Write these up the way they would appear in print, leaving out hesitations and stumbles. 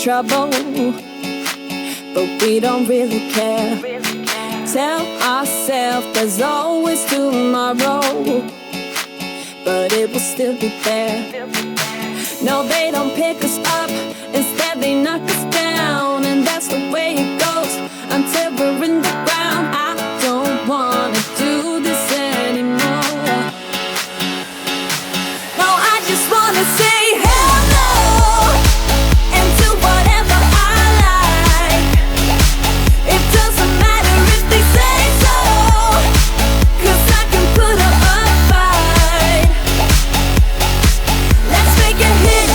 trouble, but we don't really care. Tell ourselves there's always tomorrow, but it will still be there. No, they don't pick us up, instead they knock us down, and that's the way it goes until we're in the ground. I don't wanna do this anymore. No, I just wanna say hello and do whatever I like. It doesn't matter if they say so, 'cause I can put up a fight. Let's make a hit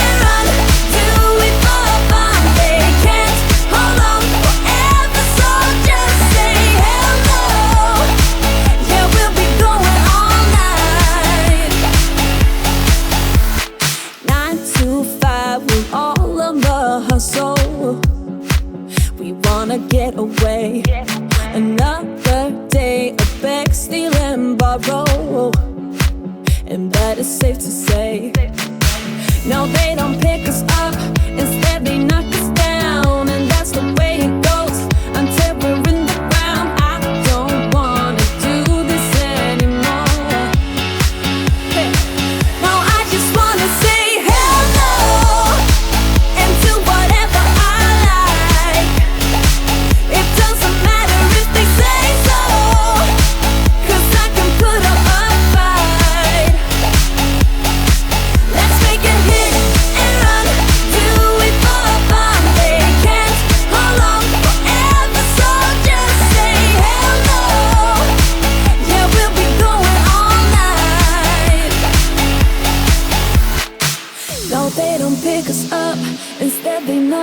and run, do it for fun. They can't hold on forever, so just say hello. Yeah, we'll be going all night. 9 to 5 with all of the hustle. We wanna get away. Another day of beg, steal and borrow, and that is safe to say. No, they don't pick us up, instead they knock us down, and that's the way it goes until we're in the ground. I don't wanna do this anymore. Hey. No, I just wanna say hello and do whatever I like. It doesn't matter if they say so, 'cause I can put up a fight. Let's make a hit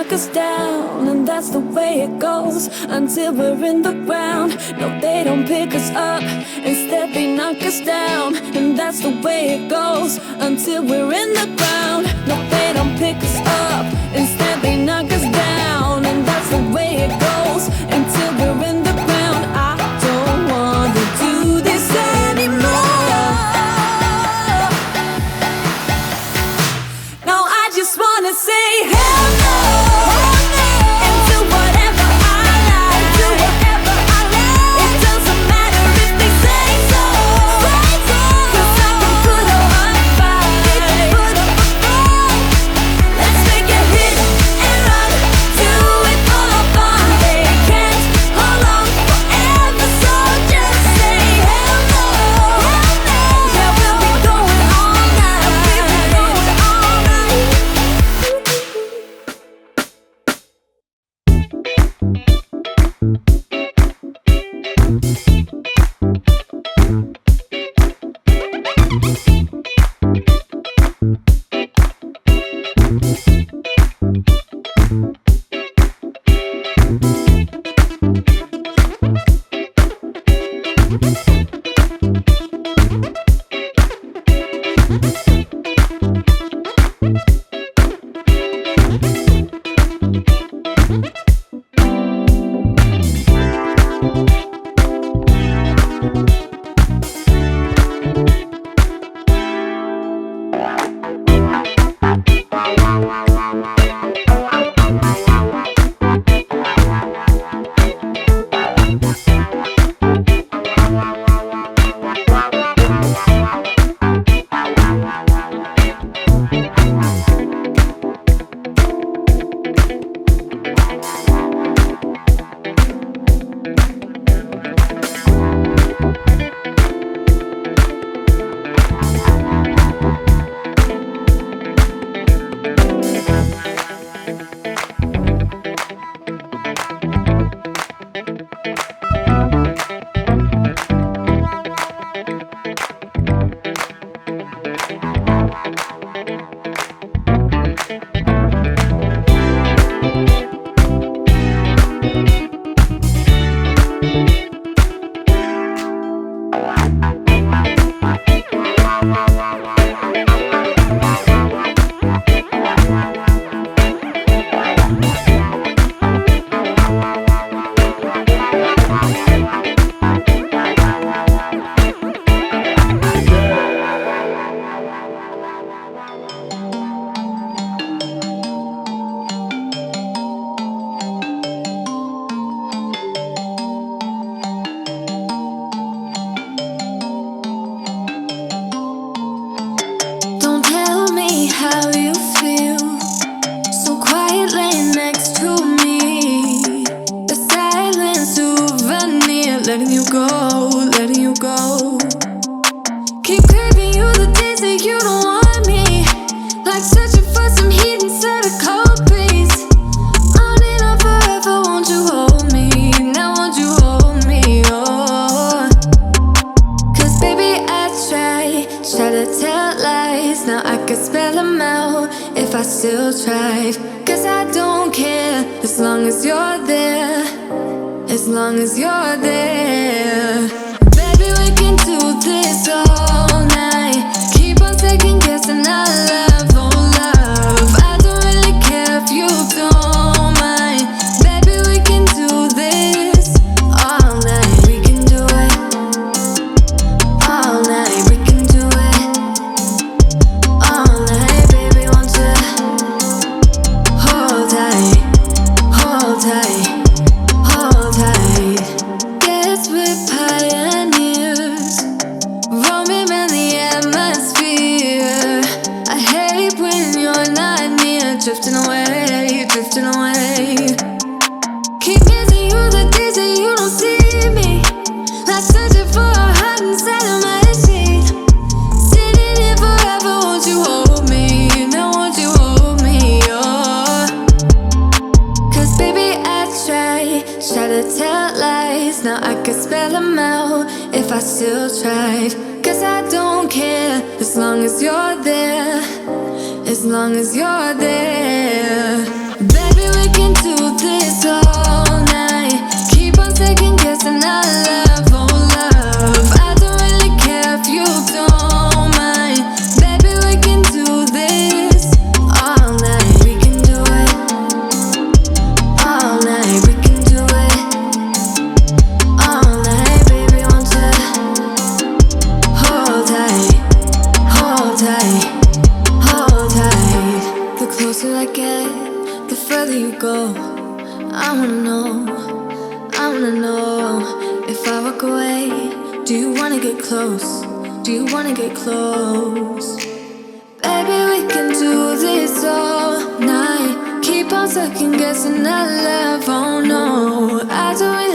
knock us down, and that's the way it goes until we're in the ground. No, they don't pick us up, instead they knock us down, and that's the way it goes until we're in the ground. No, they don't pick us up, instead they knock us down, and that's the way it goes until we're in the ground. I don't wanna do this anymore. No, I just wanna say hell no, and do whatever I like, do whatever I like. It doesn't matter if they say so, 'cause I can put up a fight. Let's make a hit and run, do it for fun. They can't hold on forever, so just say hell no. Yeah, we'll be going all night, we'll be going all night. Don't tell me how you feel, so quiet laying next to me. The silence souvenir, letting you go, letting you go. Keep craving you the days that you don't want me, like searching for some heat inside a cold breeze. On and on forever, won't you hold me? Now won't you hold me? Oh, 'cause baby I try to tell lies. Now I could spell them out if I still tried. 'Cause I don't care as long as you're there, as long as you're there. Baby, we can do this all night. Keep on second guessing our love, oh love. I don't really care if you don't mind. Baby, we can do this all night. We can do it all night. We can do it all night. Baby, won't you hold tight, hold tight, hold tight. Guess we're pioneers, roaming around the atmosphere. I hate when you're not near, drifting away, drifting away. Keep missing you the days that you don't see me, like searching for a heart inside of my sheet. Sitting here forever, won't you hold me? Now won't you hold me? Oh, 'cause baby I try to tell lies. Now I could spell them out if I still tried. 'Cause I don't care as long as you're there, as long as you're there. Baby, we do this all night. Keep on second guessing our love, oh love. I don't really care if you don't mind. Baby, we can do this all night. We can do it all night. We can do it all night. Baby, won't you hold tight, hold tight, hold tight. The closer I get, the further you go. I wanna know if I walk away, do you wanna get close? Do you wanna get close? Baby, we can do this all night. Keep on second guessing our love, oh no. I don't